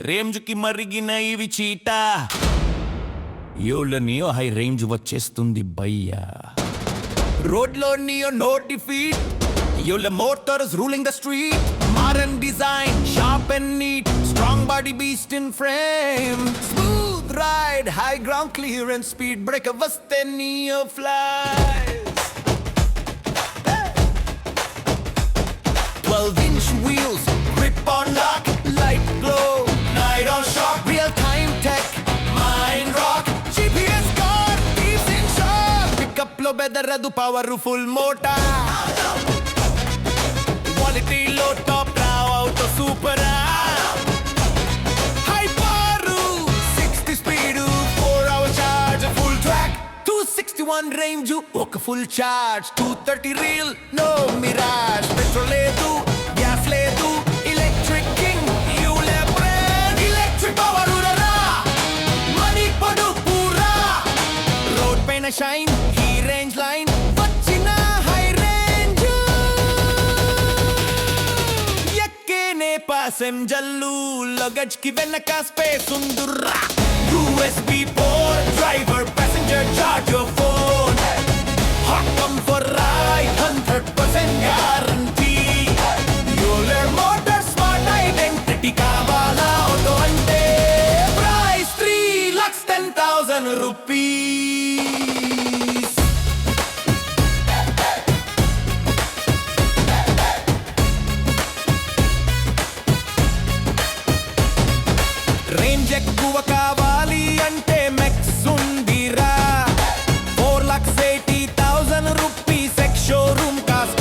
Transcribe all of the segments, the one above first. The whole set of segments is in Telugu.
రేంజ్కి మరిగిన ఇవి చీట యోల నియో హై రేంజ్ వచ్చేస్తుంది భయ్యా రోడ్లో నియో నో డిఫీట్ యోల motors ruling the street modern design sharp and neat strong body beast in frame smooth ride high ground clearance speed brake వస్తే Neo flies 12-inch wheels grip on lock light glow night on shock real time tech mind rock GPS car keeps in shock pick up lo bedaradu powerful motor quality low top now auto super high power 60 speed 4-hour charge full track 261 range oka full charge 230 real no mirage petrol ledu gas ledu electric king fuel brand electric power urara money padu pura road paina shine he range line vachina high range yakkene passengerlu luggage ki venaka space undurra USB port driver passenger charge your phone hot come for ride 100% guarantee Euler motor smart identity kavala auto ante price 3,10,000 rupees range ఎక్కువ కావాలి అంటే మెక్స్ ఉందిరా 4,80,000 rupees ex showroom cost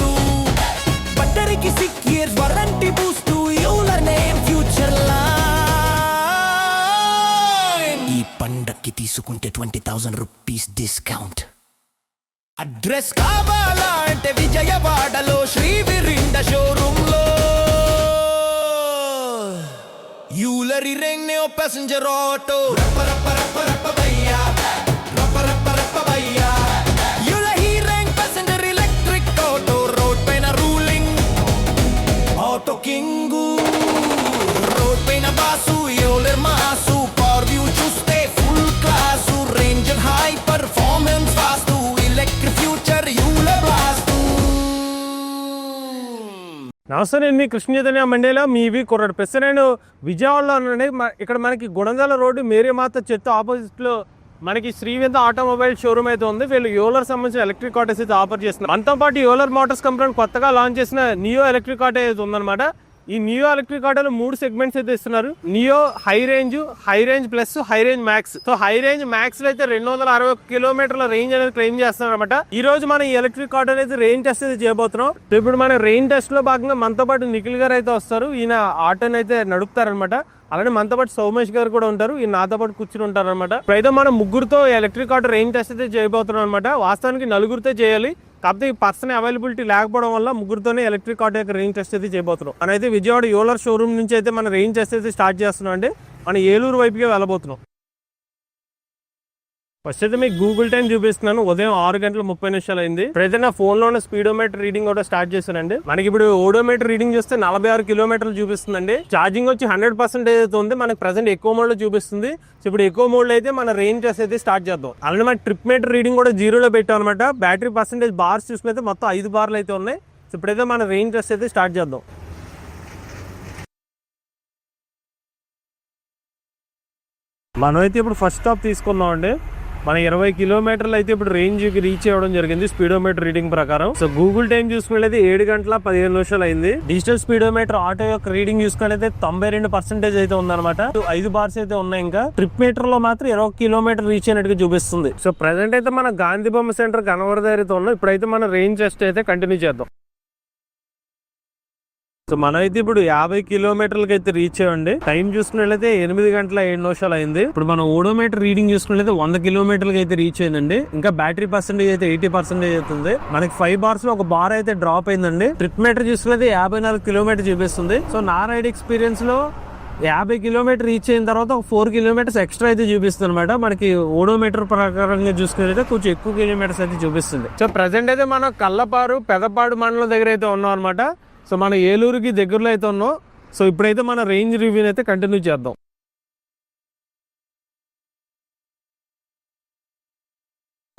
batteryకి 6 years warranty boost Euler name future line ఈ పండక్కి తీసుకుంటే 20,000 rupees discount అడ్రస్ కావాలా అంటే విజయవాడలో శ్రీ విరింద షోరూమ్ లో Euler ring neo passenger auto rappa rappa rappa rappa bhaiya rappa rappa rappa bhaiya Euler ring passenger electric auto road paina ruling auto king road paina basu Euler maasu power view chuste full class range and high performance fast electric future Euler blast నమస్తే, నేను మీ కృష్ణ చైతన్య మండేలా మీవి కుర్రాడు. ప్రస్తుతం నేను విజయవాడలో ఉన్నాను. ఇక్కడ మనకి గుణదల రోడ్డు మేరీమాత చెత్త ఆపోజిట్లో మనకి శ్రీవింద ఆటోమొబైల్ షోరూమ్ అయితే ఉంది. వీళ్ళు యోలర్ సంబంధించిన ఎలక్ట్రిక్ ఆటోస్ అయితే ఆఫర్ చేస్తున్నారు. మనతో పాటు యోలర్ మోటార్స్ కంపెనీ కొత్తగా లాంచ్ చేసిన నియో ఎలక్ట్రిక్ ఆటో అయితే ఉందన్నమాట. ఈ నియో ఎలక్ట్రిక్ ఆటోలో 3 సెగ్మెంట్స్ అయితే ఇస్తున్నారు. Neo high range plus high range max. So high range max లో అయితే 260 కిలోమీటర్ల రేంజ్ అనేది క్లెయిమ్ చేస్తున్నారు అనమాట. ఈ రోజు మనం ఈ ఎలక్ట్రిక్ ఆటో అయితే రేంజ్ టెస్ట్ అయితే చేయబోతున్నాం. సో ఇప్పుడు మన రేంజ్ టెస్ట్ లో భాగంగా మనతో పాటు నిఖిల్ గారు అయితే వస్తారు. ఈయన ఆటోని అయితే నడుపుతారనమాట. అలానే మనతో పాటు సౌమేష్ గారు కూడా ఉంటారు. ఈ నాతో పాటు కూర్చుని ఉంటారు అనమాట. ఇప్పుడైతే మనం ముగ్గురుతో ఎలక్ట్రిక్ ఆటో రేంజ్ టెస్ట్ అయితే చేయబోతున్నాం అనమాట. వాస్తవానికి నలుగురితో చేయాలి, కాకపోతే ఈ పర్సన్ అవైలబిలిటీ లేకపోవడం వల్ల ముగ్గురుతోనే ఎలక్ట్రిక్ ఆటో యొక్క రేంజ్ టెస్ట్ అయితే చేయబోతున్నాం. మనం అయితే విజయవాడ యోలర్ షోరూమ్ నుంచి అయితే మన రేంజ్ టెస్ట్ అయితే స్టార్ట్ చేస్తున్నాం అండి. మనం ఏలూరు వైపుగా వెళ్ళబోతున్నాం. ఫస్ట్ అయితే మీకు గూగుల్ టైం చూపిస్తున్నాను. ఉదయం 6:30 అయింది. ఇప్పుడైతే నా ఫోన్ లో స్పీడోమీటర్ రీడింగ్ కూడా స్టార్ట్ చేశానండి. మనకి ఇప్పుడు ఓడోమీటర్ రీడింగ్ చూస్తే 46 కిలోమీటర్లు చూపిస్తుందండి. ఛార్జింగ్ వచ్చి 100% అయితే ఉంది. మనకి ప్రెసెంట్ ఎక్కువ మోడ్ లో చూపిస్తుంది. సో ఇప్పుడు ఎక్కువ మోడ్ లో అయితే మన రేంజ్ టెస్ట్ అయితే స్టార్ట్ చేద్దాం. అలానే మన ట్రిప్ మీటర్ రీడింగ్ కూడా 0లో పెట్టాం అనమాట. బ్యాటరీ పర్సెంటేజ్ బార్స్ చూసుకుంటే మొత్తం 5 బార్లు అయితే ఉన్నాయి. సో ఇప్పుడైతే మన రేంజ్ టెస్ట్ అయితే స్టార్ట్ చేద్దాం. మనమైతే ఇప్పుడు ఫస్ట్ స్టాప్ తీసుకుందాం అండి. మన 20 కిలోమీటర్లు అయితే ఇప్పుడు రేంజ్ రీచ్ అవ్వడం జరిగింది స్పీడోమీటర్ రీడింగ్ ప్రకారం. సో గూగుల్ టైం చూసుకున్నట్లయితే 7:15 అయింది. డిజిటల్ స్పీడోమీటర్ ఆటో యొక్క రీడింగ్ చూసుకున్నట్లయితే 92% అయితే ఉందన్నమాట. 5 బార్స్ అయితే ఉన్నాయి. ఇంకా ట్రిప్ మీటర్ లో మాత్రం 20 కిలోమీటర్ రీచ్ అయినట్టుగా చూపిస్తుంది. సో ప్రెసెంట్ అయితే మన గాంధీ బొమ్మ సెంటర్ గన్నవరం దగ్గర అయితే ఉన్నాం. ఇప్పుడైతే మన రేంజ్ టెస్ట్ అయితే కంటిన్యూ చేద్దాం. సో మనమైతే ఇప్పుడు 50 కిలోమీటర్లకి అయితే రీచ్ అయ్యండి. టైం చూసుకున్నట్లయితే 8:07 అయింది. ఇప్పుడు మనం ఓడోమీటర్ రీడింగ్ చూసుకున్నట్లయితే 100 కిలోమీటర్లకి అయితే రీచ్ అయిందండి. ఇంకా బ్యాటరీ పర్సెంటేజ్ అయితే 80% అవుతుంది. మనకి 5 బార్స్ లో ఒక బార్ అయితే డ్రాప్ అయిందండి. ట్రిప్ మీటర్ చూసుకున్నట్లయితే 54 కిలోమీటర్ చూపిస్తుంది. సో నా రైడ్ ఎక్స్పీరియన్స్ లో 50 కిలోమీటర్ రీచ్ అయిన తర్వాత ఒక 4 కిలోమీటర్స్ ఎక్స్ట్రా అయితే చూపిస్తుంది అనమాట. మనకి ఓడోమీటర్ ప్రకారంగా చూసుకున్నట్లయితే కొంచెం ఎక్కువ కిలోమీటర్స్ అయితే చూపిస్తుంది. సో ప్రెసెంట్ అయితే మనం కల్లపారు పెదపాడు మండలం దగ్గర అయితే ఉన్నాం అనమాట. సో మన ఏలూరుకి దగ్గరలో అయితే ఉన్నాం. సో ఇప్పుడైతే మన రేంజ్ రివ్యూ అయితే కంటిన్యూ చేద్దాం.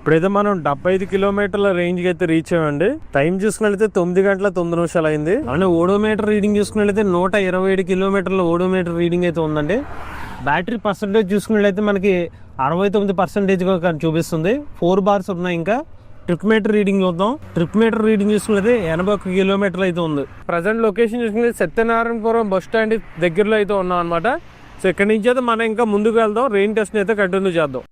ఇప్పుడైతే మనం 75 కిలోమీటర్ల రేంజ్ కి అయితే రీచ్ అయ్యామండి. టైం చూసుకున్నట్లయితే 9 గంటల 9 నిమిషాలు అయింది. అలానే ఓడోమీటర్ రీడింగ్ చూసుకున్నట్లయితే 127 కిలోమీటర్ల ఓడోమీటర్ రీడింగ్ అయితే ఉందండి. బ్యాటరీ పర్సెంటేజ్ చూసుకున్నట్లయితే మనకి 69% చూపిస్తుంది. 4 బార్స్ ఉన్నాయి. ఇంకా ట్రిప్ మీటర్ రీడింగ్ చూద్దాం. ట్రిప్ మీటర్ రీడింగ్ చూసుకున్నది 81 కిలోమీటర్లు అయితే ఉంది. ప్రజెంట్ లొకేషన్ చూసుకుంటే సత్యనారాయణపురం బస్ స్టాండ్ దగ్గరలో అయితే ఉన్నాం అనమాట. సో ఇక్కడ నుంచి అయితే మనం ఇంకా ముందుకు వెళ్దాం. రెయిన్ టెస్ట్ అయితే కంటిన్యూ చేద్దాం.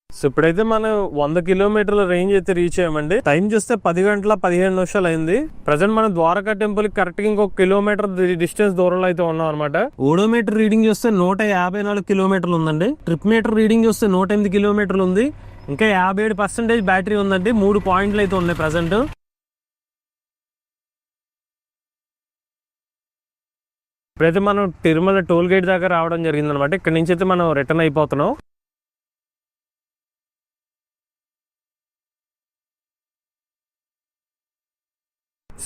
సో ఇప్పుడైతే మనం 100 కిలోమీటర్ల రేంజ్ అయితే రీచ్ అయ్యామండి. టైం చూస్తే 10 గంటల 15 నిమిషాలు అయింది. ప్రజెంట్ మనం ద్వారకా టెంపుల్ కరెక్ట్ గా ఇంకొక కిలోమీటర్ డిస్టెన్స్ దూరంలో అయితే ఉన్నాం అనమాట. ఓడోమీటర్ రీడింగ్ చూస్తే 154 కిలోమీటర్లు ఉందండి. ట్రిప్ మీటర్ రీడింగ్ చూస్తే 108 కిలోమీటర్లు ఉంది. ఇంకా 57% బ్యాటరీ ఉందండి. 3 పాయింట్లు అయితే ఉన్నాయి ప్రజెంట్. ఇప్పుడైతే మనం తిరుమల టోల్ గేట్ దాకా రావడం జరిగింది అనమాట. ఇక్కడ నుంచి అయితే మనం రిటర్న్ అయిపోతున్నాం.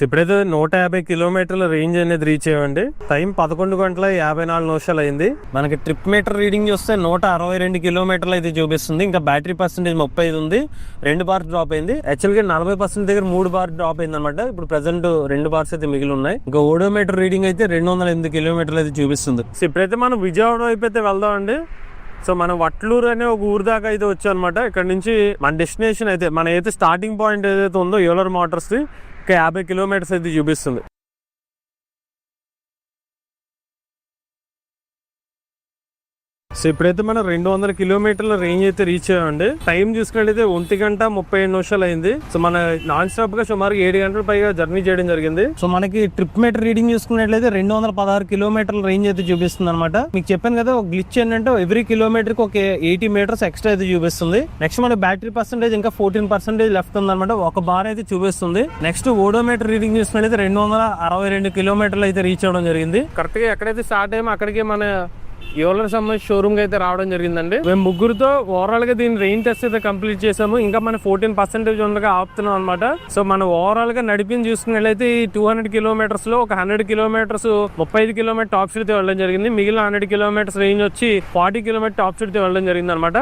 ఇప్పుడైతే 150 కిలోమీటర్ల రేంజ్ అనేది రీచ్ అయ్యండి. టైం 11 గంటల 54 నిమిషాలు అయింది. మనకి ట్రిప్ మీటర్ రీడింగ్ చూస్తే 162 కిలోమీటర్లు అయితే చూపిస్తుంది. ఇంకా బ్యాటరీ పర్సెంటేజ్ 35 ఉంది. 2 బార్స్ డ్రాప్ అయింది. యాక్చువల్గా 40% దగ్గర 3 బార్ డ్రాప్ అయింది అనమాట. ఇప్పుడు ప్రెసెంట్ 2 బార్స్ అయితే మిగిలి ఉన్నాయి. ఇంకా ఓడోమీటర్ రీడింగ్ అయితే 208 కిలోమీటర్లు అయితే చూపిస్తుంది. ఇప్పుడైతే మనం విజయవాడ వైపు అయితే వెళ్దాం అండి. సో మనం వట్లూరు అనే ఒక ఊరు దాకా అయితే వచ్చాం అనమాట. ఇక్కడ నుంచి మన డెస్టినేషన్ అయితే మన అయితే స్టార్టింగ్ పాయింట్ ఏదైతే ఉందో యూలర్ మోటార్స్ ఇంకా 50 కిలోమీటర్స్ అయితే చూపిస్తుంది. సో ఇప్పుడైతే మనం 200 కిలోమీటర్ల రేంజ్ అయితే రీచ్ అయ్యామండి. టైం చూసుకున్నట్లయితే 1 గంట 35 నిమిషాలు అయింది. సో మన నాన్ స్టాప్ గా సుమారు 7 గంటల పైగా జర్నీ చేయడం జరిగింది. సో మనకి ట్రిప్ మీటర్ రీడింగ్ చూసుకున్నట్లయితే 216 కిలోమీటర్ల రేంజ్ అయితే చూపిస్తుంది అనమాట. మీకు చెప్పాను కదా, ఒక గ్లిచ్ ఏంటంటే ఎవ్రీ కిలోమీటర్ కి ఒక 80 మీటర్స్ ఎక్స్ట్రా అయితే చూపిస్తుంది. నెక్స్ట్ మన బ్యాటరీ పర్సెంటేజ్ ఇంకా 14% లెఫ్ట్ ఉంది అనమాట. ఒక బార్ అయితే చూపిస్తుంది. నెక్స్ట్ ఓడోమీటర్ రీడింగ్ చూసుకున్నట్లయితే 262 కిలోమీటర్లు అయితే రీచ్ అవ్వడం జరిగింది. కరెక్ట్ గా ఎక్కడైతే స్టార్ట్ అయ్యామో అక్కడికి మన యూలర్ సంబంధించి షోరూమ్ కి అయితే రావడం జరిగిందండి. మేము ముగ్గురుతో ఓవరాల్ గా దీని రెయిన్ టెస్ట్ అయితే కంప్లీట్ చేసాము. ఇంకా మన 14% ఉండగా ఆపుతున్నాం అనమాట. సో మనం ఓవరాల్ గా నడిపించి చూసుకున్నట్లయితే ఈ 200 కిలోమీటర్స్ లో ఒక 100 కిలోమీటర్స్ 35 కిలోమీటర్ టాప్ స్పీడ్ తో వెళ్ళడం జరిగింది. మిగిలిన 100 కిలోమీటర్స్ రేంజ్ వచ్చి 40 కిలోమీటర్ టాప్ స్పీడ్ తో వెళ్ళడం జరిగింది అనమాట.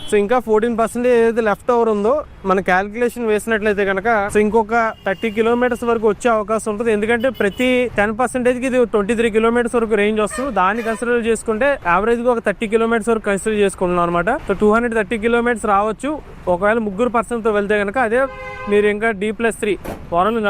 సో ఇంకా 14% ఏదైతే లెఫ్ట్ ఓవర్ ఉందో మన క్యాలిక్యులేషన్ వేసినట్లయితే కనుక సో ఇంకొక 30 కిలోమీటర్స్ వరకు వచ్చే అవకాశం ఉంటుంది. ఎందుకంటే ప్రతి 10% కి ఇది 23 కిలోమీటర్స్ వరకు రేంజ్ వస్తుంది. దాన్ని కన్సిడర్ చేసుకుంటే యావరేజ్ గా ఒక 30 కిలోమీటర్స్ వరకు కన్సిడర్ చేసుకుంటున్నాం అనమాట. సో 230 కిలోమీటర్స్ రావచ్చు ఒకవేళ ముగ్గురు పర్సన్ తో వెళ్తే కనుక. అదే మీరు ఇంకా D+3 వారంలో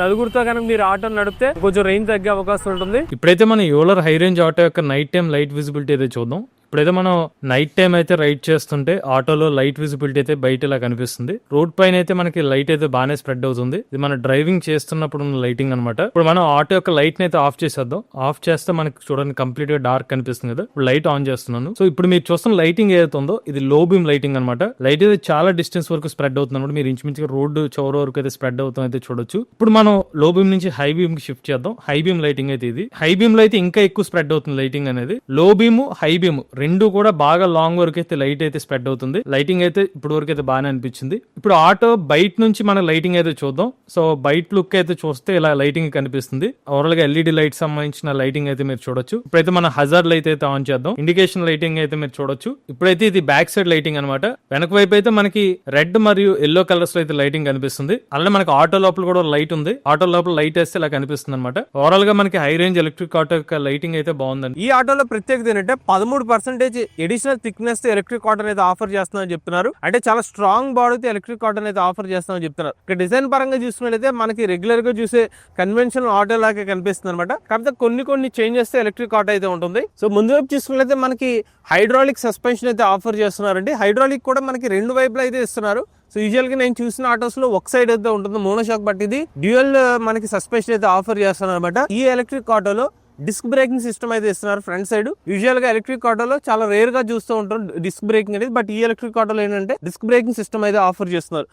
నలుగురితో కనుక మీరు ఆటో నడిపితే కొంచెం రేంజ్ తగ్గే అవకాశం ఉంటుంది. ఇప్పుడైతే మన యూలర్ హై రేంజ్ ఆటో యొక్క నైట్ టైం లైట్ విజిబిలిటీ అయితే చూద్దాం. ఇప్పుడైతే మనం నైట్ టైం అయితే రైడ్ చేస్తుంటే ఆటోలో లైట్ విజిబిలిటీ అయితే బయట ఇలా కనిపిస్తుంది. రోడ్ పైన అయితే మనకి లైట్ అయితే బాగానే స్ప్రెడ్ అవుతుంది. ఇది మనం డ్రైవింగ్ చేస్తున్నప్పుడు ఉన్న లైటింగ్ అనమాట. ఇప్పుడు మనం ఆటో యొక్క లైట్ అయితే ఆఫ్ చేసేద్దాం. ఆఫ్ చేస్తే మనకి చూడండి కంప్లీట్ గా డార్క్ కనిపిస్తుంది కదా. ఇప్పుడు లైట్ ఆన్ చేస్తున్నాను. సో ఇప్పుడు మీరు చూస్తున్న లైటింగ్ ఏదైతే ఉందో ఇది లో బీమ్ లైటింగ్ అనమాట. లైట్ అయితే చాలా డిస్టెన్స్ వరకు స్ప్రెడ్ అవుతుంది అనమాట. మీరు ఇంచుమించుగా రోడ్డు చౌర వరకు అయితే స్ప్రెడ్ అవుతాం అయితే చూడొచ్చు. ఇప్పుడు మనం లో బీమ్ నుంచి హై బీమ్ కి షిఫ్ట్ చేద్దాం. హై బీమ్ లైటింగ్ అయితే ఇది. హై బీమ్ లో అయితే ఇంకా ఎక్కువ స్ప్రెడ్ అవుతుంది లైటింగ్ అనేది. లో బీమ్ హై బీమ్ రెండు కూడా బాగా లాంగ్ వరకు అయితే లైట్ అయితే స్ప్రెడ్ అవుతుంది. లైటింగ్ అయితే ఇప్పుడు వరకు అయితే బాగానే అనిపించింది. ఇప్పుడు ఆటో బయట నుంచి మన లైటింగ్ అయితే చూద్దాం. సో బయట లుక్ అయితే చూస్తే ఇలా లైటింగ్ కనిపిస్తుంది. ఓవరాల్ గా LED లైట్ సంబంధించిన లైటింగ్ అయితే మీరు చూడొచ్చు. ఇప్పుడైతే మన హజార్డ్ లైట్ అయితే ఆన్ చేద్దాం. ఇండికేషన్ లైటింగ్ అయితే మీరు చూడొచ్చు. ఇప్పుడైతే ఇది బ్యాక్ సైడ్ లైటింగ్ అనమాట. వెనక వైపు అయితే మనకి రెడ్ మరియు ఎల్లో కలర్స్ లో అయితే లైటింగ్ కనిపిస్తుంది. అలానే మనకి ఆటో లోపల కూడా లైట్ ఉంది. ఆటో లోపల లైట్ వేస్తే ఇలా కనిపిస్తుంది అనమాట. ఓవరాల్ గా మనకి హై రేంజ్ ఎలక్ట్రిక్ ఆటో యొక్క లైటింగ్ అయితే బాగుందండి. ఈ ఆటోలో ప్రత్యేకత ఏంటంటే 13% ఎడిషనల్ థిక్నెస్ తో ఎలక్ట్రిక్ ఆటో అయితే ఆఫర్ చేస్తున్నారని చెప్తున్నారు. అంటే చాలా స్ట్రాంగ్ బాడీతో ఎలక్ట్రిక్ ఆటో అయితే ఆఫర్ చేస్తున్నారని చెప్తున్నారు. ఇక్కడ డిజైన్ పరంగా చూసుకున్నట్లయితే మనకి రెగ్యులర్ గా చూసే కన్వెన్షనల్ ఆటో లాగా కనిపిస్తుంది అనమాట. కాకపోతే కొన్ని చేంజెస్ తో ఎలక్ట్రిక్ ఆటో అయితే ఉంటుంది. సో ముందు వైపు చూసుకున్నట్లయితే మనకి హైడ్రాలిక్ సస్పెన్షన్ అయితే ఆఫర్ చేస్తున్నారండి. హైడ్రాలిక్ కూడా మనకి 2 వైపులు అయితే ఇస్తున్నారు. సో యూజువల్ గా నేను చూసిన ఆటోస్ లో ఒక సైడ్ అయితే ఉంటుంది మోనోషాక్, బట్ ఇది డ్యూయల్ మనకి సస్పెన్షన్ అయితే ఆఫర్ చేస్తున్నారు అనమాట. ఈ ఎలక్ట్రిక్ ఆటోలో డిస్క్ బ్రేకింగ్ సిస్టమ్ అయితే ఇస్తున్నారు ఫ్రంట్ సైడ్. యూజువల్ గా ఎలక్ట్రిక్ ఆటోలో చాలా రేర్ గా చూస్తూ ఉంటాం డిస్క్ బ్రేకింగ్ అనేది, బట్ ఈ ఎలక్ట్రిక్ ఆటోలో ఏంటంటే డిస్క్ బ్రేకింగ్ సిస్టమ్ అయితే ఆఫర్ చేస్తున్నారు.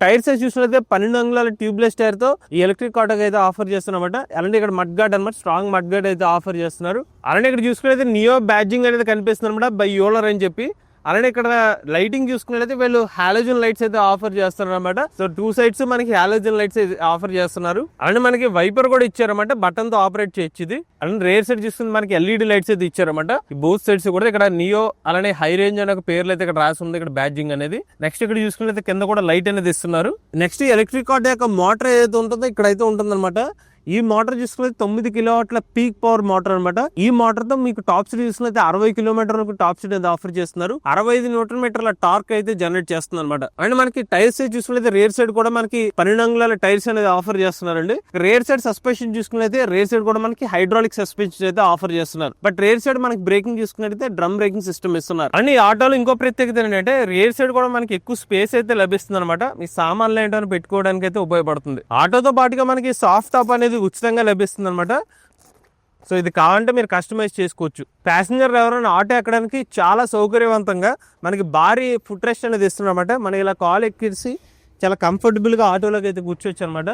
టైర్ సైజ్ చూసినట్లయితే 12 అంగుళాల ట్యూబ్లెస్ టైర్ తో ఈ ఎలక్ట్రిక్ ఆటోకి అయితే ఆఫర్ చేస్తున్నమాట. అలాంటి ఇక్కడ మడ్ గార్డ్ అనమాట, స్ట్రాంగ్ మడ్ గార్డ్ అయితే ఆఫర్ చేస్తున్నారు. అలానే ఇక్కడ చూసుకున్నట్లయితే నియో బ్యాడ్జింగ్ అనేది కనిపిస్తుంది అనమాట బై యూలర్ అని చెప్పి. అలానే ఇక్కడ లైటింగ్ చూసుకున్నట్లయితే వీళ్ళు హాలోజన్ లైట్స్ అయితే ఆఫర్ చేస్తున్నారు అనమాట. సో 2 sides మనకి హాలోజన్ లైట్స్ ఆఫర్ చేస్తున్నారు. అలానే మనకి వైపర్ కూడా ఇచ్చారన్నమాట, బటన్ తో ఆపరేట్ చేయొచ్చు ఇది. అలానే రేర్ సైడ్ చూసుకుంటే మనకి LED లైట్స్ అయితే ఇచ్చారన్నమాట. ఈ బూత్ సైడ్స్ కూడా ఇక్కడ నియో అలానే హై రేంజ్ అనే ఒక పేర్లు అయితే ఇక్కడ రాసి ఉంది, ఇక్కడ బ్యాడ్జింగ్ అనేది. నెక్స్ట్ ఇక్కడ చూసుకున్నట్లయితే కింద కూడా లైట్ అనేది ఇస్తున్నారు. నెక్స్ట్ ఎలక్ట్రిక్ ఆటో యొక్క మోటార్ ఏదైతే ఉంటుందో ఇక్కడైతే ఉంటుందన్నమాట. ఈ మోటార్ చూసుకుంటే 9 కిలోవాట్ల పీక్ పవర్ మోటార్ అనమాట. ఈ మోటార్ తో మీకు టాప్ స్పీడ్ చూసుకుంటే 60 కిలోమీటర్ వరకు టాప్ స్పీడ్ అయితే ఆఫర్ చేస్తున్నారు. 65 న్యూటన్ మీటర్ల టార్క్ అయితే జనరేట్ చేస్తుంది అనమాట. అండ్ మనకి టైర్స్ చూసుకుంటే రేర్ సైడ్ కూడా మనకి 12 అంగుళాల టైర్స్ అనేది ఆఫర్ చేస్తున్నారండి. రేర్ సైడ్ సస్పెన్షన్ చూసుకున్నైతే రేర్ సైడ్ కూడా మనకి హైడ్రాలిక్ సస్పెన్షన్ అయితే ఆఫర్ చేస్తున్నారు. బట్ రేర్ సైడ్ మనకి బ్రేకింగ్ చూసుకున్నట్లయితే డ్రమ్ బ్రేకింగ్ సిస్టమ్ ఇస్తున్నారు. అండ్ ఈ ఆటోలో ఇంకో ప్రత్యేకత ఏంటంటే రేర్ సైడ్ కూడా మనకి ఎక్కువ స్పేస్ అయితే లభిస్తుంది అనమాట. మీ సామాన్లు ఏంటో పెట్టుకోవడానికి అయితే ఉపయోగపడుతుంది. ఆటోతో పాటుగా మనకి సాఫ్ట్ టాప్ అనేది ఉచితంగా లభిస్తుంది అనమాట. సో ఇది కావాలంటే మీరు కస్టమైజ్ చేసుకోవచ్చు. ప్యాసింజర్ ఎవరైనా ఆటో ఎక్కడానికి చాలా సౌకర్యవంతంగా మనకి భారీ ఫుట్ రెస్ట్ అనేది ఇస్తున్నమాట. మనకి ఇలా కాల్ ఎక్కిసి చాలా కంఫర్టబుల్గా ఆటోలోకి అయితే కూర్చోవచ్చు అనమాట.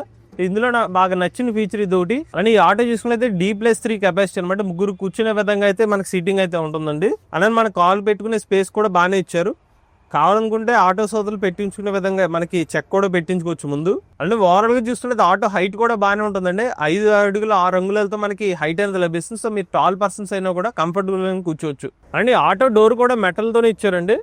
ఇందులో నాకు బాగా నచ్చిన ఫీచర్ ఇది ఒకటి. అని ఈ ఆటో చూసుకున్నైతే D+3 కెపాసిటీ అనమాట. ముగ్గురు కూర్చునే విధంగా అయితే మనకి సీటింగ్ అయితే ఉంటుందండి. అలానే మన కాల్ పెట్టుకునే స్పేస్ కూడా బాగానే ఇచ్చారు. కావాలనుకుంటే ఆటో సోదరులు పెట్టించుకునే విధంగా మనకి చెక్ కూడా పెట్టించుకోవచ్చు ముందు. అంటే ఓవరాల్ గా చూస్తుంటే ఆటో హైట్ కూడా బాగానే ఉంటుందండి. 5 అడుగుల 6 అంగుళాలతో మనకి హైట్ అనేది లభిస్తుంది. సో మీరు టాల్ పర్సన్స్ అయినా కూడా కంఫర్టబుల్ గా కూర్చోవచ్చు. అండ్ ఆటో డోర్ కూడా మెటల్ తోనే ఇచ్చారండి.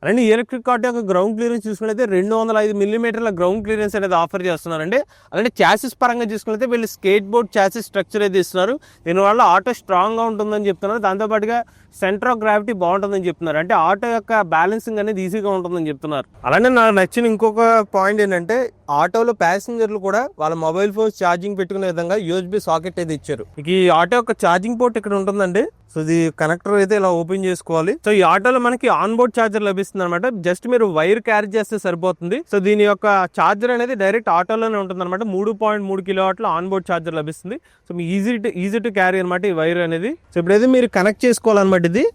అలాంటి ఎలక్ట్రిక్ ఆటో యొక్క గ్రౌండ్ క్లియరెన్స్ చూసుకున్నైతే 205 మిల్లీమీటర్ల గ్రౌండ్ క్లియరెన్స్ అనేది ఆఫర్ చేస్తున్నారండి. అలాంటి చాసిస్ పరంగా చూసుకున్నైతే వీళ్ళు స్కేట్ బోర్డ్ చాసిస్ స్ట్రక్చర్ అయితే ఇస్తున్నారు. దీనివల్ల ఆటో స్ట్రాంగ్ గా ఉంటుందని చెప్తున్నారు. దాంతోపాటుగా సెంటర్ ఆఫ్ గ్రావిటీ బాగుంటుందని చెప్తున్నారు. అంటే ఆటో యొక్క బ్యాలెన్సింగ్ అనేది ఈజీగా ఉంటుందని చెప్తున్నారు. అలానే నాకు నచ్చిన ఇంకొక పాయింట్ ఏంటంటే ఆటోలో ప్యాసింజర్లు కూడా వాళ్ళ మొబైల్ ఫోన్స్ ఛార్జింగ్ పెట్టుకునే విధంగా USB సాకెట్ అయితే ఇచ్చారు. ఈ ఆటో యొక్క ఛార్జింగ్ పోర్ట్ ఇక్కడ ఉంటుందండి. సో ఇది కనెక్టర్ అయితే ఇలా ఓపెన్ చేసుకోవాలి. సో ఈ ఆటోలో మనకి ఆన్ బోర్డ్ ఛార్జర్ లభిస్తుంది అనమాట. జస్ట్ మీరు వైర్ క్యారీ చేస్తే సరిపోతుంది. సో దీని యొక్క ఛార్జర్ అనేది డైరెక్ట్ ఆటోలోనే ఉంటుంది అనమాట. 3.3 కిలోవాట్ల ఆన్ బోర్డ్ ఛార్జర్ లభిస్తుంది. So me easy to carry అనమాట ఈ వైర్ అనేది. సో ఇప్పుడైతే మీరు కనెక్ట్ చేసుకోవాలన్నమాట. ఇది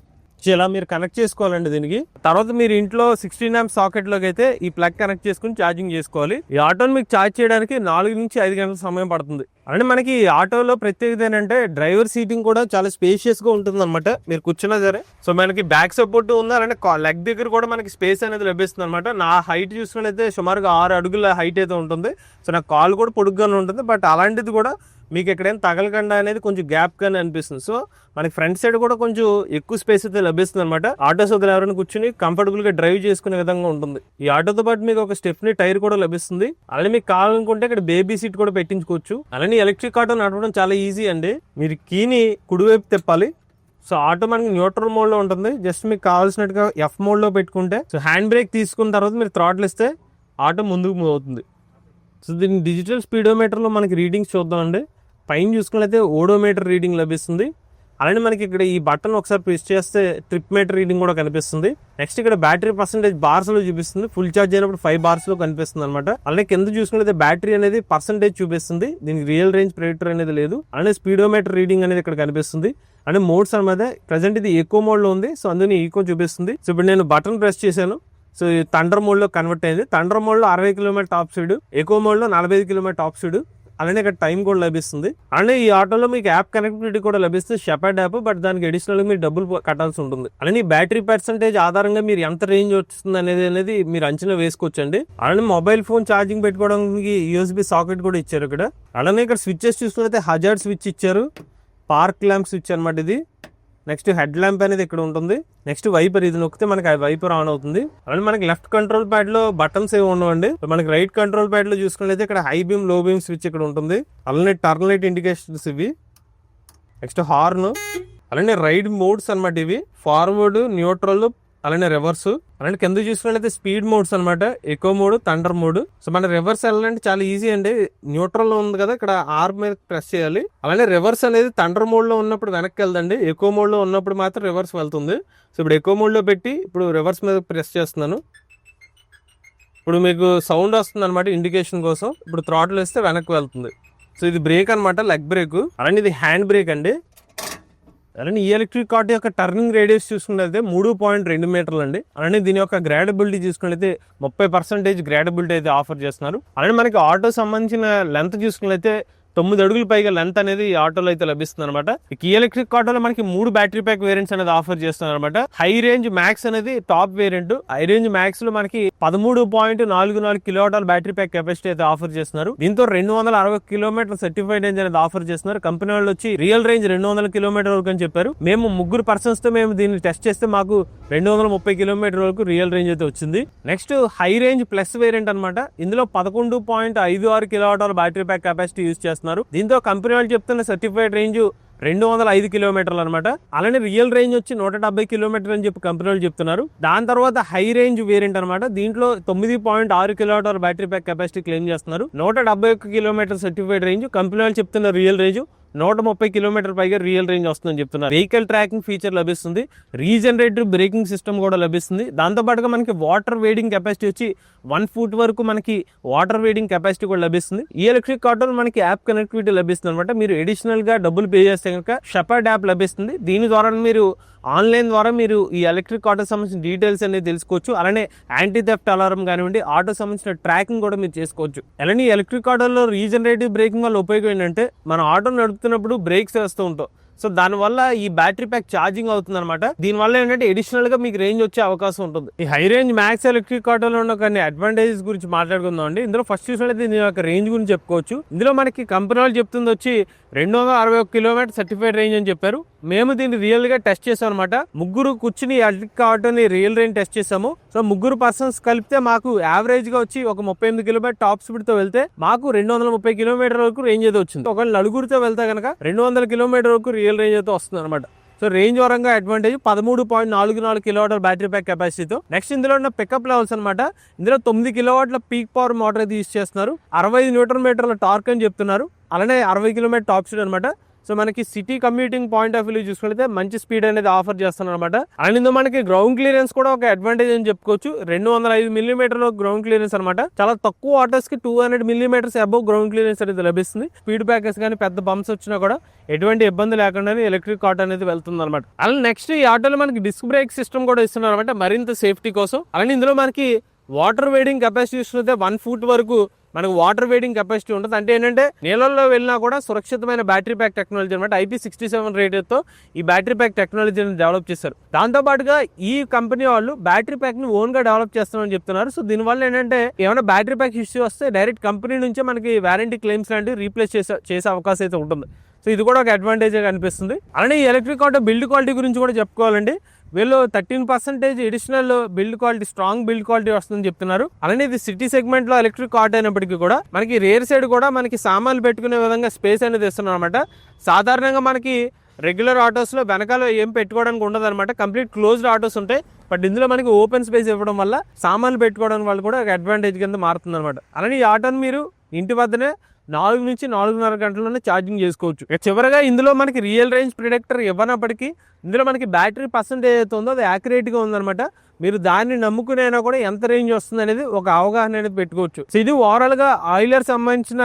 ఇలా మీరు కనెక్ట్ చేసుకోవాలండి. దీనికి తర్వాత మీరు ఇంట్లో 16 amp సాకెట్ లోకి అయితే ఈ ప్లగ్ కనెక్ట్ చేసుకుని ఛార్జింగ్ చేసుకోవాలి. ఈ ఆటోని మీకు ఛార్జ్ చేయడానికి 4 నుంచి 5 గంటల సమయం పడుతుంది. అంటే మనకి ఆటోలో ప్రత్యేకత ఏంటంటే డ్రైవర్ సీటింగ్ కూడా చాలా స్పేషియస్ గా ఉంటుంది అనమాట. మీరు కూర్చున్నా సరే. సో మనకి బ్యాక్ సపోర్ట్ ఉంది. అలానే లెగ్ దగ్గర కూడా మనకి స్పేస్ అనేది లభిస్తుంది అనమాట. నా హైట్ చూసుకున్నైతే సుమారుగా 6 అడుగుల హైట్ అయితే ఉంటుంది. సో నా కాల్ కూడా పొడుగ్గానే ఉంటుంది. బట్ అలాంటిది కూడా మీకు ఎక్కడైనా తగలకుండా అనేది కొంచెం గ్యాప్ గానే అనిపిస్తుంది. సో మనకి ఫ్రంట్ సైడ్ కూడా కొంచెం ఎక్కువ స్పేస్ అయితే లభిస్తుంది అనమాట. ఆటో సోదరులు ఎవరైనా కూర్చుని కంఫర్టబుల్ గా డ్రైవ్ చేసుకునే విధంగా ఉంటుంది. ఈ ఆటోతో పాటు మీకు ఒక స్టెప్నీ టైర్ కూడా లభిస్తుంది. అలానే మీకు కావాలనుకుంటే ఇక్కడ బేబీ సీట్ కూడా పెట్టించుకోవచ్చు. అలానే ఎలక్ట్రిక్ ఆటో నడవడం చాలా ఈజీ అండి. మీరు కీని కుడివైపు తిప్పాలి. సో ఆటో మనకి న్యూట్రల్ మోడ్ లో ఉంటుంది. జస్ట్ మీకు కావాల్సినట్టుగా F మోడ్ లో పెట్టుకుంటే సో హ్యాండ్ బ్రేక్ తీసుకున్న తర్వాత మీరు థ్రాటిల్ ఇస్తే ఆటో ముందుకు మూవ్ అవుతుంది. సో దీని డిజిటల్ స్పీడోమీటర్ లో మనకి రీడింగ్స్ చూద్దామండి. పైన చూసుకున్నట్లయితే ఓడోమీటర్ రీడింగ్ లభిస్తుంది. అలానే మనకి ఇక్కడ ఈ బటన్ ఒకసారి ప్రెస్ చేస్తే ట్రిప్ మీటర్ రీడింగ్ కూడా కనిపిస్తుంది. నెక్స్ట్ ఇక్కడ బ్యాటరీ పర్సెంటేజ్ బార్స్ లో చూపిస్తుంది. ఫుల్ ఛార్జ్ అయినప్పుడు 5 bars లో కనిపిస్తుంది అనమాట. అలానే కింద చూసుకున్నట్లయితే బ్యాటరీ అనేది పర్సెంటేజ్ చూపిస్తుంది. దీనికి రియల్ రేంజ్ ప్రెడిక్టర్ అనేది లేదు. అలానే స్పీడోమీటర్ రీడింగ్ అనేది ఇక్కడ కనిపిస్తుంది. అంటే మోడ్స్ అనేది ప్రెసెంట్ ఇది ఎకో మోడ్ లో ఉంది. సో అందులో ఈకో చూపిస్తుంది. సో ఇప్పుడు నేను బటన్ ప్రెస్ చేశాను. సో ఇది థండర్ మోడ్ లో కన్వర్ట్ అయింది. థండర్ మోడ్ లో 60 kilometre top speed, eco mode లో 45 కిలోమీటర్ టాప్ స్పీడ్. అలానే ఇక్కడ టైం కూడా లభిస్తుంది. అలానే ఈ ఆటోలో మీకు యాప్ కనెక్టివిటీ కూడా లభిస్తుంది, షెపర్డ్ యాప్. బట్ దానికి అడిషనల్ గా మీరు డబ్బులు కట్టాల్సి ఉంటుంది. అలానే బ్యాటరీ పర్సెంటేజ్ ఆధారంగా మీరు ఎంత రేంజ్ వస్తుంది అనేది మీరు అంచనా వేసుకోవచ్చండి. అలానే మొబైల్ ఫోన్ ఛార్జింగ్ పెట్టుకోవడానికి USB సాకెట్ కూడా ఇచ్చారు ఇక్కడ. అలానే ఇక్కడ స్విచ్చెస్ చూసుకుంటే హజార్డ్ స్విచ్ ఇచ్చారు, పార్క్ ల్యాంప్ స్విచ్ అనమాట ఇది. నెక్స్ట్ హెడ్ ల్యాంప్ అనేది ఇక్కడ ఉంటుంది. నెక్స్ట్ వైపర్, ఇది నొక్కితే మనకి ఆ వైపర్ ఆన్ అవుతుంది. అలానే మనకి లెఫ్ట్ కంట్రోల్ ప్యాడ్ లో బటన్స్ ఏమి ఉండవండి. మనకి రైట్ కంట్రోల్ ప్యాడ్ లో చూసుకున్నట్లయితే ఇక్కడ హై బీమ్, లో బీమ్ స్విచ్ ఇక్కడ ఉంటుంది. అలానే టర్న్ లైట్ ఇండికేషన్స్ ఇవి. నెక్స్ట్ హార్న్, అలానే రైడ్ మోడ్స్ అనమాట ఇవి. ఫార్వర్డ్, న్యూట్రల్, అలానే రివర్స్. అలాంటి కింద చూసుకున్నట్లయితే స్పీడ్ మోడ్స్ అనమాట, echo mode, thunder mode. So మన రివర్స్ వెళ్ళాలంటే చాలా ఈజీ అండి. న్యూట్రల్ లో ఉంది కదా, ఇక్కడ ఆర్ మీద ప్రెస్ చేయాలి. అలానే రివర్స్ అనేది థండర్ మోడ్ లో ఉన్నప్పుడు వెనక్కి వెళ్దండి, ఎకో మోడ్ లో ఉన్నప్పుడు మాత్రం రివర్స్ వెళ్తుంది. సో ఇప్పుడు ఎకో మోడ్ లో పెట్టి ఇప్పుడు రివర్స్ మీద ప్రెస్ చేస్తున్నాను. ఇప్పుడు మీకు సౌండ్ వస్తుంది అనమాట ఇండికేషన్ కోసం. ఇప్పుడు థ్రాటిల్ వేస్తే వెనక్కి వెళ్తుంది. సో ఇది బ్రేక్ అనమాట, లెగ్ బ్రేక్. అలానే ఇది హ్యాండ్ బ్రేక్ అండి. అలానే ఈ ఎలక్ట్రిక్ ఆటో యొక్క టర్నింగ్ రేడియస్ చూసుకున్నట్లయితే 3.2 మీటర్లు అండి. అలానే దీని యొక్క గ్రేడబిలిటీ చూసుకున్నట్లయితే 30% గ్రేడబిలిటీ అయితే ఆఫర్ చేస్తున్నారు. అలానే మనకి ఆటో సంబంధించిన లెంత్ చూసుకున్నట్లయితే 9 అడుగుల పైగా లెంత్ అనేది ఈ ఆటోలో అయితే లభిస్తుంది అనమాట. ఈ ఎలక్ట్రిక్ ఆటోలో మనకి 3 బ్యాటరీ ప్యాక్ వేరియంట్స్ అనేది ఆఫర్ చేస్తున్నారు అనమాట. హై రేంజ్ మ్యాక్స్ అనేది top variant. High range max లో మనకి 13.44 కిలోవాట్ బ్యాటరీ ప్యాక్ కెపాసిటీ అయితే ఆఫర్ చేస్తున్నారు. దీంతో 260 కిలోమీటర్ సర్టిఫైడ్ రేంజ్ అనేది ఆఫర్ చేస్తున్నారు. కంపెనీ వాళ్ళు వచ్చి రియల్ రేంజ్ 200 కిలోమీటర్ వరకు అని చెప్పారు. మేము 3 పర్సన్స్ తో మేము దీన్ని టెస్ట్ చేస్తే మాకు 230 కిలోమీటర్ వరకు రియల్ రేంజ్ అయితే వచ్చింది. Next high range plus variant అనమాట. ఇందులో 11.56 kilowatt battery pack capacity use చేస్తున్నారు. దీంతో కంపెనీ వాళ్ళు చెప్తున్న సర్టిఫైడ్ రేంజ్ 205 కిలోమీటర్లు అనమాట. అలానే రియల్ రేంజ్ వచ్చి 170 కిలోమీటర్లు అని చెప్పి కంపెనీ వాళ్ళు చెప్తున్నారు. దాని తర్వాత హై రేంజ్ వేరియంట్ అనమాట. దీంట్లో 9.6 kilowatt battery pack capacity claim చేస్తున్నారు. 171 కిలోమీటర్ సర్టిఫైడ్ రేంజ్. కంపెనీ వాళ్ళు చెప్తున్న రియల్ రేంజ్ 130 కిలోమీటర్ పైగా రియల్ రేంజ్ వస్తుందని చెప్తున్నారు. వెహికల్ ట్రాకింగ్ ఫీచర్ లభిస్తుంది. రీజనరేటివ్ బ్రేకింగ్ సిస్టమ్ కూడా లభిస్తుంది. దాంతో పాటుగా మనకి వాటర్ వేడింగ్ కెపాసిటీ వచ్చి 1 ఫుట్ వరకు మనకి వాటర్ వేడింగ్ కెపాసిటీ కూడా లభిస్తుంది. ఈ ఎలక్ట్రిక్ ఆటోలో మనకి యాప్ కనెక్టివిటీ లభిస్తుంది అనమాట. మీరు అడిషనల్ గా డబ్బులు పే చేస్తే కనుక షెపర్డ్ యాప్ లభిస్తుంది. దీని ద్వారా మీరు ఆన్లైన్ ద్వారా మీరు ఈ ఎలక్ట్రిక్ ఆటో సంబంధించిన డీటెయిల్స్ అనేది తెలుసుకోవచ్చు. అలానే యాంటీ థెఫ్ట్ అలారం కానివ్వండి, ఆటో సంబంధించిన ట్రాకింగ్ కూడా మీరు చేసుకోవచ్చు. అలానే ఎలక్ట్రిక్ ఆటోలో రీజనరేటివ్ బ్రేకింగ్ వల్ల ఉపయోగం ఏంటంటే మనం ఆటో నడుపుతున్నప్పుడు బ్రేక్స్ వేస్తూ ఉంటాం. సో దానివల్ల ఈ బ్యాటరీ ప్యాక్ ఛార్జింగ్ అవుతుంది అనమాట. దీనివల్ల ఏంటంటే అడిషనల్ గా మీకు రేంజ్ వచ్చే అవకాశం ఉంటుంది. ఈ హై రేంజ్ మ్యాక్స్ ఎలక్ట్రిక్ ఆటోలో ఉన్న కొన్ని అడ్వాంటేజెస్ గురించి మాట్లాడుకుందాం అండి. ఇందులో ఫస్ట్ చూసినట్లయితే దీని యొక్క రేంజ్ గురించి చెప్పుకోవచ్చు. ఇందులో మనకి కంపెనీ వాళ్ళు చెప్తుంది వచ్చి 261 కిలోమీటర్ సర్టిఫైడ్ రేంజ్ అని చెప్పారు. మేము దీన్ని రియల్ గా టెస్ట్ చేసాం అనమాట. 3 కూర్చుని ఎలక్ట్రిక్ ఆటోని రియల్ రేంజ్ టెస్ట్ చేసాము. సో 3 పర్సన్స్ కలిపితే మాకు యావరేజ్ గా వచ్చి ఒక 38 కిలోమీటర్ టాప్ స్పీడ్ తో వెళ్తే మాకు 230 కిలోమీటర్ వరకు రేంజ్ అయితే వచ్చింది. ఒకవేళ నలుగురితో వెళ్తే కనుక 200 కిలోమీటర్ వరకు రియల్ రేంజ్ అయితే వస్తుంది అనమాట. సో రేంజ్ పరంగా అడ్వాంటేజ్ 13.44 కిలోవాట్ బ్యాటరీ ప్యాక్ కెపాసిటీతో. నెక్స్ట్ ఇందులో ఉన్న పికప్ లెవెల్స్ అనమాట. ఇందులో 9 కిలోవాట్ల పీక్ పవర్ మోటార్ అయితే యూజ్ చేస్తున్నారు. 65 న్యూటన్ మీటర్ల టార్క్ అని చెప్తున్నారు. అలానే 60 కిలోమీటర్ టాప్ స్పీడ్ అనమాట. సో మనకి city commuting point of view చూసుకుంటే మంచి స్పీడ్ అనేది ఆఫర్ చేస్తున్నారు అనమాట. అండ్ ఇందులో మనకి గ్రౌండ్ క్లియరెన్స్ కూడా ఒక అడ్వాంటేజ్ అని చెప్పుకోవచ్చు. 205 మిల్లీమీటర్ల గ్రౌండ్ క్లియరెన్స్ అనమాట. చాలా తక్కువ ఆటోస్ కి 200 మిల్లీమీటర్స్ అబౌవ్ గ్రౌండ్ క్లియరెన్స్ అనేది లభిస్తుంది. స్పీడ్ బ్రేకర్స్ కానీ పెద్ద బంప్స్ వచ్చినా కూడా ఎటువంటి ఇబ్బంది లేకుండా ఎలక్ట్రిక్ ఆటో అనేది వెళ్తుంది అనమాట. అలానే నెక్స్ట్ ఈ ఆటోలో మనకి డిస్క్ బ్రేక్ సిస్టమ్ కూడా ఇస్తున్నారు అనమాట, మరింత సేఫ్టీ కోసం. అలానే ఇందులో మనకి వాటర్ వేడింగ్ కెపాసిటీ చూసుకుంటే 1 ఫుట్ వరకు మనకు వాటర్ వేడింగ్ కెపాసిటీ ఉంటుంది. అంటే ఏంటంటే నీళ్ళల్లో వెళ్ళినా కూడా సురక్షితమైన బ్యాటరీ ప్యాక్ టెక్నాలజీ అనమాట. IP67 రేటెడ్తో ఈ బ్యాటరీ ప్యాక్ టెక్నాలజీని డెవలప్ చేశారు. దాంతోపాటుగా ఈ కంపెనీ వాళ్ళు బ్యాటరీ ప్యాక్ ని ఓన్ గా డెవలప్ చేస్తున్నారని చెప్తున్నారు. సో దీనివల్ల ఏంటంటే ఏమైనా బ్యాటరీ ప్యాక్ ఇష్యూ వస్తే డైరెక్ట్ కంపెనీ నుంచే మనకి వారంటీ క్లెయిమ్స్ లాంటివి రీప్లేస్ చేసే అవకాశం అయితే ఉంటుంది. సో ఇది కూడా ఒక అడ్వాంటేజ్ అనిపిస్తుంది. అలానే ఈ ఎలక్ట్రిక్ ఆటో బిల్డ్ క్వాలిటీ గురించి కూడా చెప్పుకోవాలండి. వీళ్ళు 13% additional build quality, strong build quality వస్తుందని చెప్తున్నారు. అలానే ఇది సిటీ సెగ్మెంట్ లో ఎలక్ట్రిక్ ఆటో అయినప్పటికీ కూడా మనకి రేర్ సైడ్ కూడా మనకి సామాన్లు పెట్టుకునే విధంగా స్పేస్ అనేది ఇస్తున్నారు అనమాట. సాధారణంగా మనకి రెగ్యులర్ ఆటోస్ లో వెనకాల ఏం పెట్టుకోవడానికి ఉండదు అనమాట. కంప్లీట్ క్లోజ్డ్ ఆటోస్ ఉంటాయి. బట్ ఇందులో మనకి ఓపెన్ స్పేస్ ఇవ్వడం వల్ల సామాన్లు పెట్టుకోవడానికి వాళ్ళు కూడా ఒక అడ్వాంటేజ్ కింద మారుతుంది అనమాట. అలానే ఈ ఆటోని మీరు ఇంటి వద్దనే 4 నుంచి 4.5 గంటల్లోనే ఛార్జింగ్ చేసుకోవచ్చు. చివరగా ఇందులో మనకి రియల్ రేంజ్ ప్రిడిక్టర్ ఇవ్వనప్పటికీ ఇందులో మనకి బ్యాటరీ పర్సెంటేజ్ అయితే ఉందో అది యాక్యురేట్గా ఉందన్నమాట. మీరు దాన్ని నమ్ముకునైనా కూడా ఎంత రేంజ్ వస్తుంది అనేది ఒక అవగాహన అనేది పెట్టుకోవచ్చు. సో ఇది ఓవరాల్గా ఆయిలర్ సంబంధించిన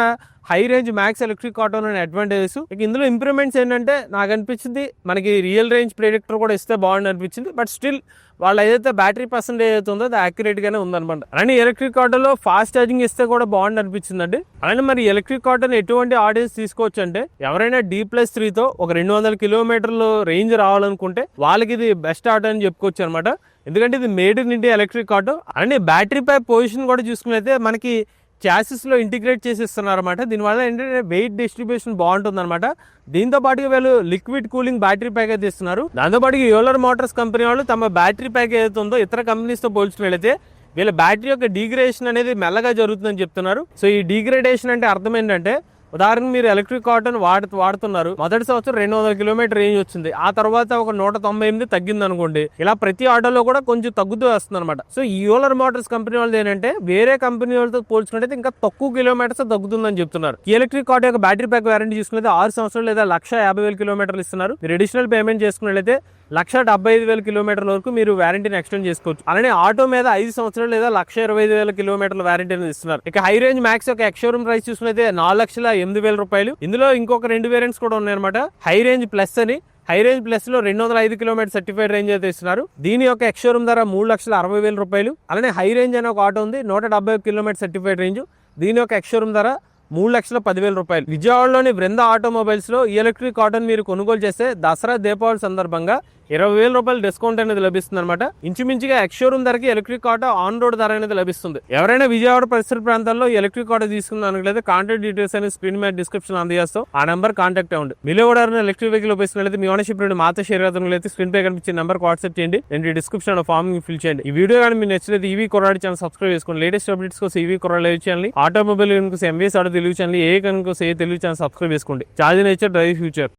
హై రేంజ్ మ్యాక్స్ ఎలక్ట్రిక్ ఆటోలోని అడ్వాంటేజెస్. ఇందులో ఇంప్రూవ్మెంట్స్ ఏంటంటే నాకు అనిపించింది మనకి రియల్ రేంజ్ ప్రిడిక్టర్ కూడా ఇస్తే బాగుంది అనిపించింది. బట్ స్టిల్ వాళ్ళు ఏదైతే బ్యాటరీ పర్సెంటేజ్ అయితే ఉందో అది యాక్యురేట్ గానే ఉందన్నమాట. అలానే ఎలక్ట్రిక్ ఆటోలో ఫాస్ట్ ఛార్జింగ్ ఇస్తే కూడా బాగుంది అనిపించిందండి. అలానే మరి ఎలక్ట్రిక్ ఆటోని ఎటువంటి ఆడియన్స్ తీసుకోవచ్చు అంటే ఎవరైనా D+3తో ఒక 200 కిలోమీటర్లు రేంజ్ రావాలనుకుంటే వాళ్ళకి ఇది బెస్ట్ ఆటో అని చెప్పుకోవచ్చు అనమాట. ఎందుకంటే ఇది made in India electric auto. అలానే బ్యాటరీ ప్యాక్ పొజిషన్ కూడా చూసుకున్నైతే మనకి చాసిస్ లో ఇంటిగ్రేట్ చేసి ఇస్తున్నారు అనమాట. దీనివల్ల ఏంటంటే వెయిట్ డిస్ట్రిబ్యూషన్ బాగుంటుంది అనమాట. దీంతో పాటుగా వీళ్ళు లిక్విడ్ కూలింగ్ బ్యాటరీ ప్యాక్ అయితే ఇస్తున్నారు. దాంతో పాటు యోలర్ మోటార్స్ కంపెనీ వాళ్ళు తమ బ్యాటరీ ప్యాక్ ఏదైతే ఉందో ఇతర కంపెనీస్ తో పోల్చుకుని వెళితే వీళ్ళ బ్యాటరీ యొక్క డిగ్రేడేషన్ అనేది మెల్లగా జరుగుతుందని చెప్తున్నారు. సో ఈ డిగ్రేడేషన్ అంటే అర్థం ఏంటంటే ఉదాహరణకు మీరు ఎలక్ట్రిక్ ఆటోని వాడుతున్నారు. మొదటి సంవత్సరం 200 కిలోమీటర్ రేంజ్ వచ్చింది. ఆ తర్వాత ఒక 198 తగ్గింది అనుకోండి. ఇలా ప్రతి ఆటోలో కూడా కొంచెం తగ్గుతూ వస్తుంది అనమాట. సో ఈ యోలర్ మోటార్స్ కంపెనీ వాళ్ళది ఏంటంటే వేరే కంపెనీ వాళ్ళతో పోల్చుకుంటే ఇంకా తక్కువ కిలోమీటర్స్ తగ్గుతుందని చెప్తున్నారు. ఈ ఎలక్ట్రిక్ ఆటో యొక్క బ్యాటరీ ప్యాక్ వారంటీ చూసుకుంటే 6 సంవత్సరాలు లేదా 150,000 కిలోమీటర్లు ఇస్తున్నారు. మీరు అడిషనల్ పేమెంట్ చేసుకున్నట్లయితే 175,000 కిలోమీటర్ల వరకు మీరు వారంటీని ఎక్స్టెండ్ చేసుకోవచ్చు. అలానే ఆటో మీద 5 సంవత్సరాలు లేదా 125,000 కిలోమీటర్ల వారంటీని ఇస్తున్నారు. ఇక హై రేంజ్ మ్యాక్స్ యొక్క ఎక్స్షోరూమ్ ప్రైస్ చూసుకుంటే 4,08,000 రూపాయలు. ఇందులో ఇంకొక 2 వేరియంట్స్ కూడా ఉన్నాయన్నమాట. హై రేంజ్ ప్లస్ అని, హై రేంజ్ ప్లస్ లో 205 కిలోమీటర్ సర్టిఫైడ్ రేంజ్ అయితే ఇస్తున్నారు. దీని యొక్క ఎక్స్షోరూమ్ ధర 3,60,000 రూపాయలు. అలానే హై రేంజ్ అనే ఒక ఆటో ఉంది 171 కిలోమీటర్ సర్టిఫైడ్ రేంజ్. దీని యొక్క ఎక్స్షోరూమ్ ధర 3,10,000 రూపాయలు. విజయవాడలోని బృంద ఆటోమొబైల్స్ లో ఈ ఎలక్ట్రిక్ ఆటోని మీరు కొనుగోలు చేస్తే దసరా దీపావళి సందర్భంగా 20,000 రూపాయలు డిస్కౌంట్ అనేది లభిస్తుంది అనమాట. ఇంచుమించుగా ఎక్స్షోరూమ్ ధరకి ఎలక్ట్రిక్ ఆటో ఆన్ రోడ్ ధర అనేది లభిస్తుంది. ఎవరైనా విజయవాడ పరిసర ప్రాంతాల్లో ఎలక్ట్రిక్ ఆటో తీసుకున్నట్లయితే కాంటాక్ట్ డీటెయిల్స్ అనేది స్క్రీన్ మీద డిస్క్రిప్షన్ అందజేస్తాం. ఆ నెంబర్ కాంటాక్ట్ అవ్వండి. మీలో కూడా ఎలక్ట్రిక్ వెహికల్ ఉపయోగిస్తున్నట్లయితే మీ ఓనర్షిప్ రేటు మాతో షేర్ అవుతున్నట్లయితే స్క్రీన్ పై కనిపించే నెంబర్ వాట్సాప్ చేయండి. నేను డిస్క్రిప్షన్ ఫామ్ ఫిల్ చేయండి. ఈ వీడియో కానీ మీరు నచ్చినట్లయితే ఈవీ కొరాడి ఛానల్ సబ్స్క్రైబ్ చేసుకోండి. లేటెస్ట్ అప్డేట్స్ కోసం ఈవీ కొరాడి లైవ్ ఛానల్, ఆటోమొబైల్ కోసం ఎంవీఎస్ ఆటో తెలుగు ఛానల్, ఏ కనుక తెలుగు ఛానల్ సబ్స్క్రైబ్ చేసుకోండి. Charge nature drive future.